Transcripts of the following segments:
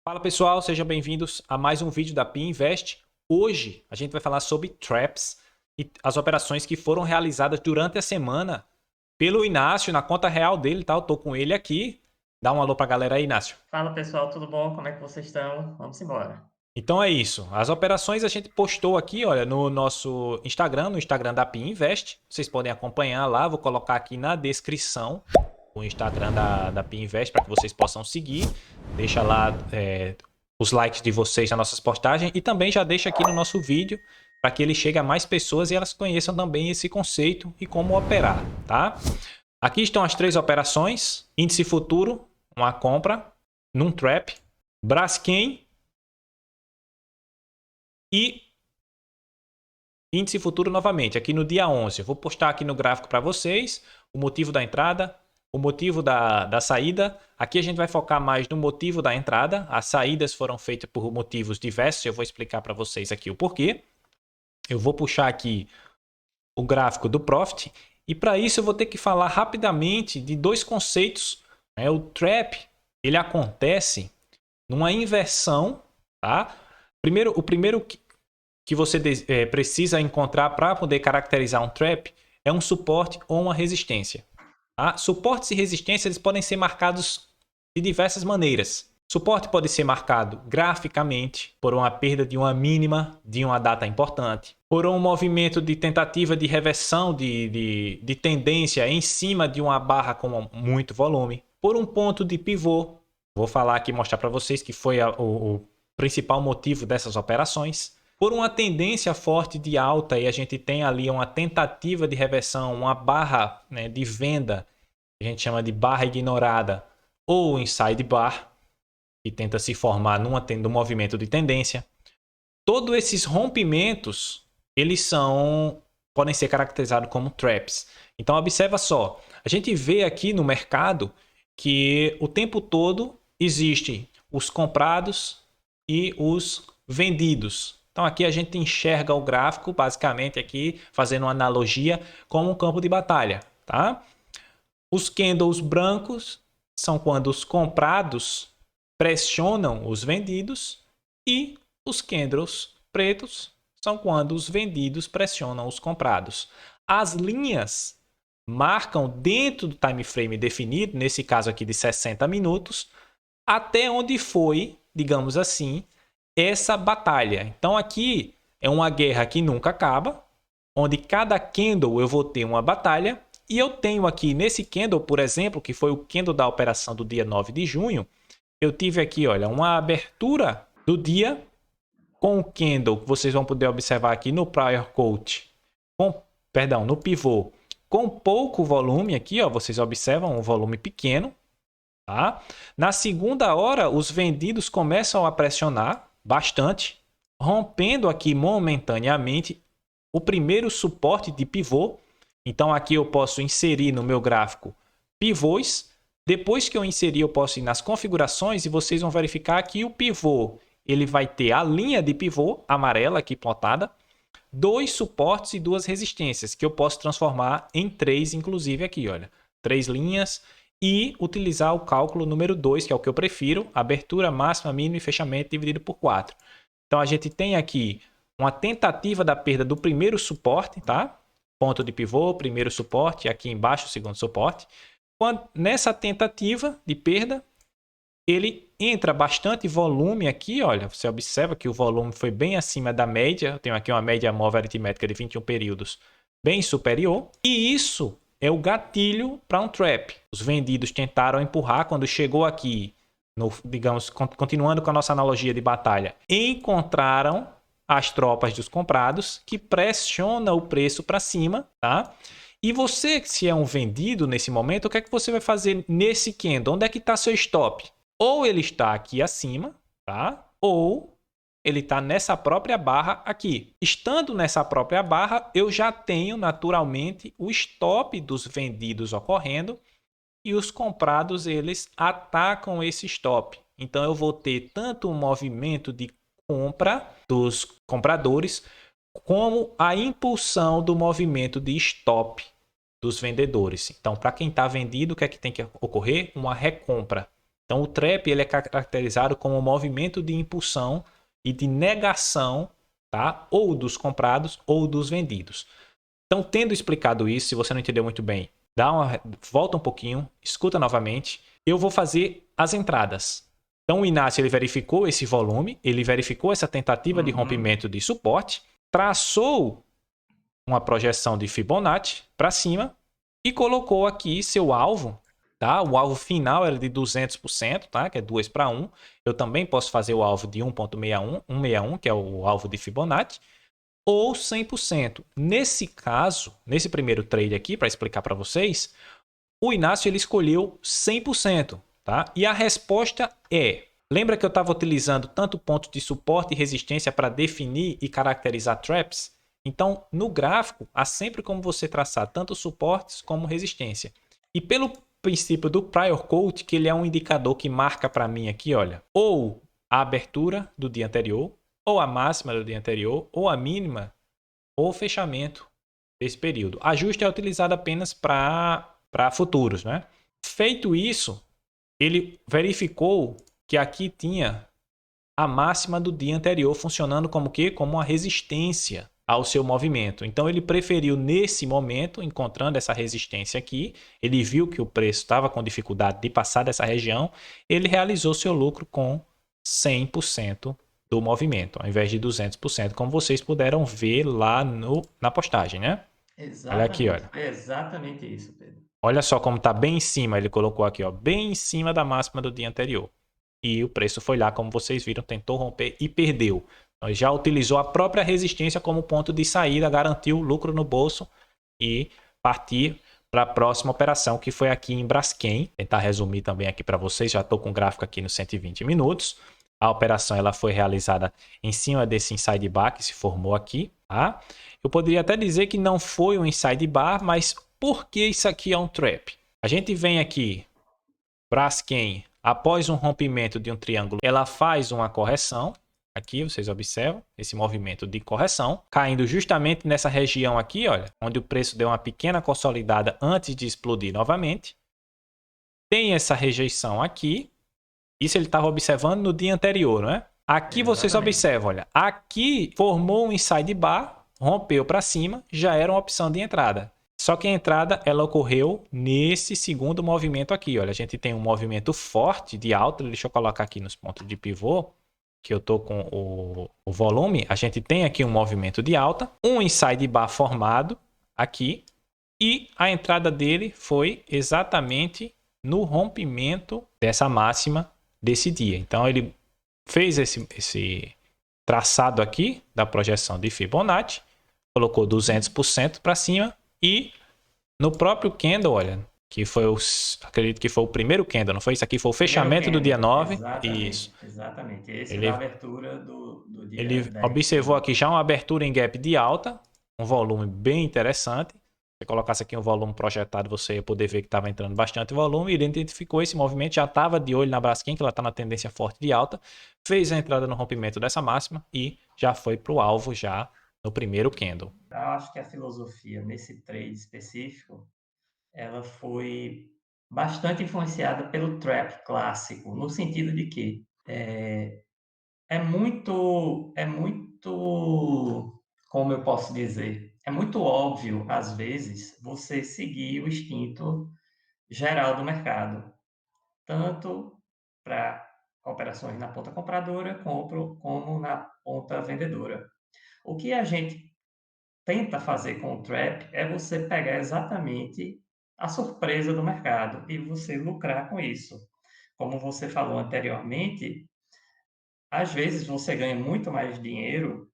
Fala pessoal, sejam bem-vindos a mais um vídeo da Pi Invest. Hoje a gente vai falar sobre traps e as operações que foram realizadas durante a semana pelo Inácio na conta real dele, tá? Eu tô com ele aqui. Dá um alô pra galera aí, Inácio. Fala pessoal, tudo bom? Como é que vocês estão? Vamos embora. Então é isso. As operações a gente postou aqui, olha, no nosso Instagram, no Instagram da Pi Invest. Vocês podem acompanhar lá, vou colocar aqui na descrição o Instagram da Pi Invest para que vocês possam seguir. Deixa lá os likes de vocês nas nossas postagens e também já deixa aqui no nosso vídeo para que ele chegue a mais pessoas e elas conheçam também esse conceito e como operar, tá? Aqui estão as três operações: índice futuro, uma compra num trap, Braskem e índice futuro novamente, aqui no dia 11. Eu vou postar aqui no gráfico para vocês o motivo da entrada, o motivo da saída. Aqui a gente vai focar mais no motivo da entrada. As saídas foram feitas por motivos diversos. Eu vou explicar para vocês aqui o porquê. Eu vou puxar aqui o gráfico do Profit. E para isso eu vou ter que falar rapidamente de dois conceitos. O trap, ele acontece numa inversão, tá? O primeiro que você precisa encontrar para poder caracterizar um trap é um suporte ou uma resistência. Tá? Suportes e resistências eles podem ser marcados de diversas maneiras. Suporte pode ser marcado graficamente por uma perda de uma mínima de uma data importante, por um movimento de tentativa de reversão de tendência em cima de uma barra com muito volume, por um ponto de pivô. Vou falar aqui, mostrar para vocês que foi o principal motivo dessas operações. Por uma tendência forte de alta e a gente tem ali uma tentativa de reversão, uma barra, né, de venda, que a gente chama de barra ignorada, ou inside bar, que tenta se formar num movimento de tendência. Todos esses rompimentos, eles podem ser caracterizados como traps. Então observa só, a gente vê aqui no mercado que o tempo todo existem os comprados e os vendidos. Então aqui a gente enxerga o gráfico, basicamente aqui fazendo uma analogia como um campo de batalha, tá? Os candles brancos são quando os comprados pressionam os vendidos e os candles pretos são quando os vendidos pressionam os comprados. As linhas marcam dentro do time frame definido, nesse caso aqui de 60 minutos, até onde foi, digamos assim, essa batalha. Então aqui é uma guerra que nunca acaba, onde cada candle eu vou ter uma batalha, e eu tenho aqui nesse candle, por exemplo, que foi o candle da operação do dia 9 de junho, eu tive aqui, olha, uma abertura do dia com o candle que vocês vão poder observar aqui no prior quote, no pivô, com pouco volume aqui, ó, vocês observam um volume pequeno, tá? Na segunda hora, os vendidos começam a pressionar bastante, rompendo aqui momentaneamente o primeiro suporte de pivô. Então aqui eu posso inserir no meu gráfico pivôs. Depois que eu inserir, eu posso ir nas configurações e vocês vão verificar que o pivô ele vai ter a linha de pivô amarela aqui plotada, dois suportes e duas resistências, que eu posso transformar em três, inclusive aqui, olha, três linhas, e utilizar o cálculo número 2, que é o que eu prefiro, abertura, máxima, mínima e fechamento dividido por 4. Então a gente tem aqui uma tentativa da perda do primeiro suporte, tá? Ponto de pivô, primeiro suporte, aqui embaixo o segundo suporte. Nessa tentativa de perda, ele entra bastante volume aqui, olha, você observa que o volume foi bem acima da média, eu tenho aqui uma média móvel aritmética de 21 períodos bem superior, e isso é o gatilho para um trap. Os vendidos tentaram empurrar, quando chegou aqui, digamos, continuando com a nossa analogia de batalha, encontraram as tropas dos comprados que pressionam o preço para cima, tá? E você, se é um vendido nesse momento, o que é que você vai fazer nesse candle? Onde é que está seu stop? Ou ele está aqui acima, tá? Ou ele está nessa própria barra aqui. Estando nessa própria barra, eu já tenho naturalmente o stop dos vendidos ocorrendo e os comprados eles atacam esse stop. Então eu vou ter tanto um movimento de compra dos compradores como a impulsão do movimento de stop dos vendedores. Então, para quem está vendido, o que é que tem que ocorrer? Uma recompra. Então, o trap ele é caracterizado como um movimento de impulsão e de negação, tá? Ou dos comprados ou dos vendidos. Então, tendo explicado isso, se você não entendeu muito bem, volta um pouquinho, escuta novamente. Eu vou fazer as entradas. Então, o Inácio ele verificou esse volume, ele verificou essa tentativa de Uhum. rompimento de suporte, traçou uma projeção de Fibonacci para cima e colocou aqui seu alvo. Tá? O alvo final era de 200%, tá? Que é 2 para 1. Eu também posso fazer o alvo de 1,61, que é o alvo de Fibonacci, ou 100%. Nesse caso, nesse primeiro trade aqui, para explicar para vocês, o Inácio ele escolheu 100%. Tá? E a resposta é: lembra que eu estava utilizando tanto pontos de suporte e resistência para definir e caracterizar traps? Então, no gráfico, há sempre como você traçar tanto suportes como resistência. E pelo princípio do prior code, que ele é um indicador que marca para mim aqui, olha, ou a abertura do dia anterior, ou a máxima do dia anterior, ou a mínima, ou o fechamento desse período. Ajuste é utilizado apenas para futuros, né? Feito isso, ele verificou que aqui tinha a máxima do dia anterior funcionando como que? Como uma resistência ao seu movimento. Então ele preferiu nesse momento, encontrando essa resistência aqui, ele viu que o preço estava com dificuldade de passar dessa região, ele realizou seu lucro com 100% do movimento, ao invés de 200%, como vocês puderam ver lá na postagem, né? Olha aqui, Exatamente, olha. foi exatamente isso, Pedro. Olha só como está bem em cima, ele colocou aqui, ó, bem em cima da máxima do dia anterior. E o preço foi lá, como vocês viram, tentou romper e perdeu. Então, já utilizou a própria resistência como ponto de saída, garantiu lucro no bolso e partir para a próxima operação, que foi aqui em Braskem. Tentar resumir também aqui para vocês, já estou com o gráfico aqui nos 120 minutos. A operação ela foi realizada em cima desse inside bar que se formou aqui. Tá? Eu poderia até dizer que não foi um inside bar, mas por que isso aqui é um trap? A gente vem aqui, Braskem, após um rompimento de um triângulo, ela faz uma correção. Aqui vocês observam esse movimento de correção, caindo justamente nessa região aqui, olha, onde o preço deu uma pequena consolidada antes de explodir novamente. Tem essa rejeição aqui. Isso ele estava observando no dia anterior, não é? Aqui vocês Exatamente. observam, olha, aqui formou um inside bar, rompeu para cima, já era uma opção de entrada. Só que a entrada ela ocorreu nesse segundo movimento aqui, olha, a gente tem um movimento forte de alta, deixa eu colocar aqui nos pontos de pivô, que eu tô com o volume, a gente tem aqui um movimento de alta, um inside bar formado aqui, e a entrada dele foi exatamente no rompimento dessa máxima desse dia. Então ele fez esse traçado aqui da projeção de Fibonacci, colocou 200% para cima e no próprio candle, olha, que foi acredito que foi o primeiro candle, não foi? Isso aqui foi o Primeiro fechamento do dia candle, 9. Isso. exatamente, exatamente. Esse da Ele, abertura do dia ele 10 de observou aqui janeiro. já uma abertura em gap de alta, um volume bem interessante. Se colocasse aqui um volume projetado, você ia poder ver que estava entrando bastante volume. Ele identificou esse movimento, já estava de olho na Braskem, que ela está na tendência forte de alta, fez a entrada no rompimento dessa máxima e já foi para o alvo já no primeiro candle. Eu acho que a filosofia nesse trade específico, ela foi bastante influenciada pelo trap clássico, no sentido de que é muito, como eu posso dizer, é muito óbvio, às vezes, você seguir o instinto geral do mercado, tanto para operações na ponta compradora como na ponta vendedora. O que a gente tenta fazer com o trap é você pegar exatamente a surpresa do mercado e você lucrar com isso. Como você falou anteriormente, às vezes você ganha muito mais dinheiro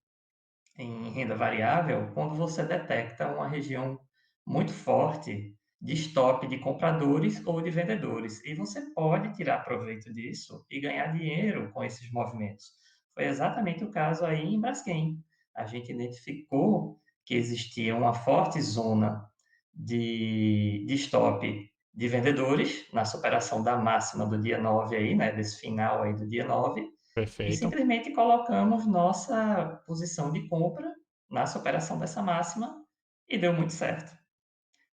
em renda variável quando você detecta uma região muito forte de stop de compradores ou de vendedores. E você pode tirar proveito disso e ganhar dinheiro com esses movimentos. Foi exatamente o caso aí em Braskem. A gente identificou que existia uma forte zona de stop de vendedores na superação da máxima do dia 9 aí, né, desse final aí do dia 9 e Perfeito. simplesmente colocamos nossa posição de compra na superação dessa máxima e deu muito certo.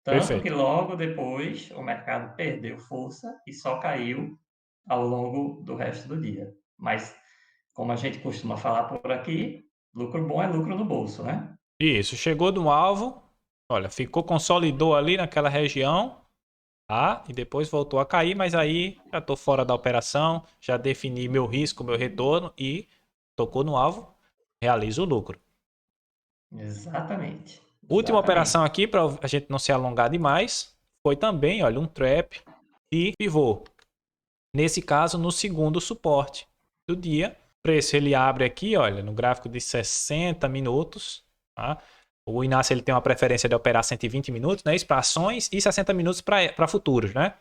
Tanto que Perfeito. logo depois o mercado perdeu força e só caiu ao longo do resto do dia. Mas, como a gente costuma falar por aqui, lucro bom é lucro no bolso, né? Isso, chegou no alvo, olha, ficou, consolidou ali naquela região, tá? E depois voltou a cair, mas aí já estou fora da operação, já defini meu risco, meu retorno e tocou no alvo, realizo o lucro. Exatamente, Última exatamente. operação aqui, para a gente não se alongar demais, foi também, olha, um trap de pivô. Nesse caso, no segundo suporte do dia. O preço ele abre aqui, olha, no gráfico de 60 minutos. Tá? O Inácio ele tem uma preferência de operar 120 minutos, né? Isso para ações e 60 minutos para futuros, né?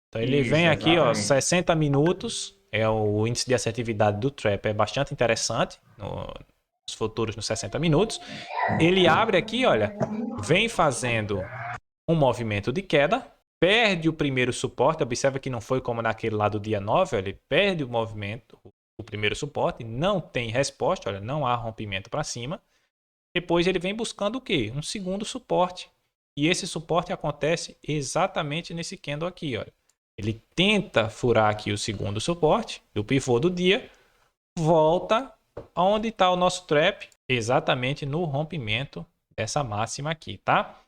Então ele vem Isso, aqui, ó, exatamente. 60 minutos. É o índice de assertividade do Trap, é bastante interessante nos futuros nos 60 minutos. Ele abre aqui, olha, vem fazendo um movimento de queda, perde o primeiro suporte, observa que não foi como naquele lá do dia 9, olha, ele perde o movimento, o primeiro suporte, não tem resposta, olha, não há rompimento para cima. Depois ele vem buscando o quê? Um segundo suporte. E esse suporte acontece exatamente nesse candle aqui, olha. Ele tenta furar aqui o segundo suporte do pivô do dia, volta aonde está o nosso trap, exatamente no rompimento dessa máxima aqui, tá?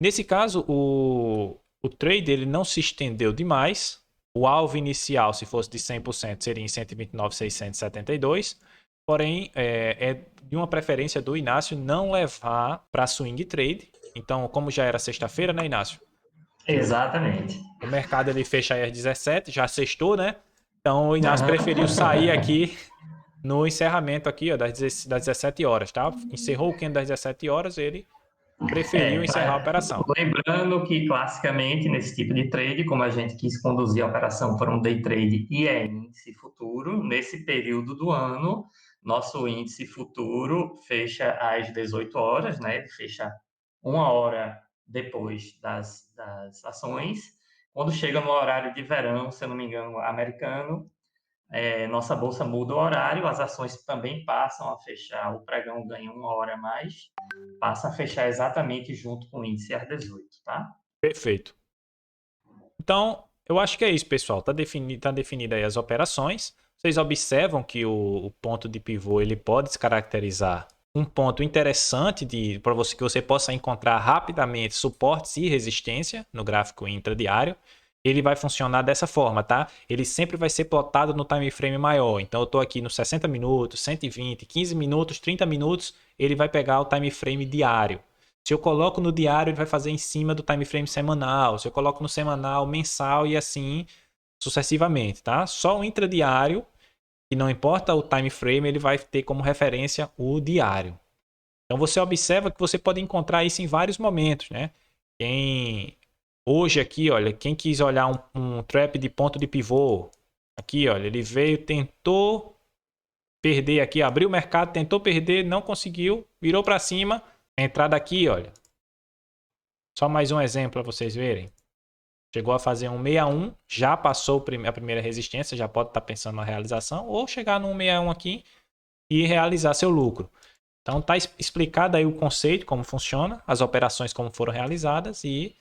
Nesse caso, o trade ele não se estendeu demais. O alvo inicial, se fosse de 100%, seria em 129.672. Porém, é de uma preferência do Inácio não levar para swing trade. Então, como já era sexta-feira, né, Inácio? E Exatamente. o mercado ele fecha aí às 17, já sextou, né? Então, o Inácio preferiu sair Aham. aqui no encerramento aqui, ó, das 17 horas, tá? Encerrou o candle das 17 horas, ele preferiu encerrar a operação. Lembrando que, classicamente, nesse tipo de trade, como a gente quis conduzir a operação para um day trade e é índice futuro, nesse período do ano, nosso índice futuro fecha às 18 horas, né? Ele fecha uma hora depois das ações. Quando chega no horário de verão, se eu não me engano, americano, nossa bolsa muda o horário, as ações também passam a fechar, o pregão ganha uma hora a mais, passa a fechar exatamente junto com o índice às 18, tá? Perfeito. Então, eu acho que é isso, pessoal. Tá definida aí as operações. Vocês observam que o ponto de pivô ele pode se caracterizar um ponto interessante para você que você possa encontrar rapidamente suportes e resistência no gráfico intradiário. Ele vai funcionar dessa forma, tá? Ele sempre vai ser plotado no time frame maior. Então eu estou aqui nos 60 minutos, 120, 15 minutos, 30 minutos, ele vai pegar o time frame diário. Se eu coloco no diário, ele vai fazer em cima do time frame semanal. Se eu coloco no semanal, mensal e assim sucessivamente, tá? Só o intradiário, e não importa o time frame, ele vai ter como referência o diário. Então você observa que você pode encontrar isso em vários momentos, né? Quem hoje aqui, olha, quem quis olhar um trap de ponto de pivô, aqui, olha, ele veio, tentou perder aqui, abriu o mercado, tentou perder, não conseguiu, virou para cima, entrada aqui, olha. Só mais um exemplo para vocês verem. Chegou a fazer um 61, já passou a primeira resistência, já pode estar pensando na realização, ou chegar no 61 aqui e realizar seu lucro. Então tá explicado aí o conceito, como funciona, as operações como foram realizadas e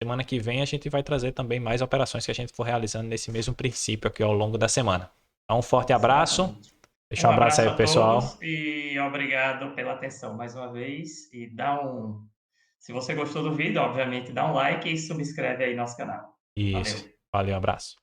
semana que vem a gente vai trazer também mais operações que a gente for realizando nesse mesmo princípio aqui ao longo da semana. Então um forte abraço, Exatamente. deixa Um um abraço aí abraço pro a todos pessoal e obrigado pela atenção mais uma vez. Se você gostou do vídeo, obviamente, dá um like e subscreve aí nosso canal. e isso, Valeu! valeu, abraço.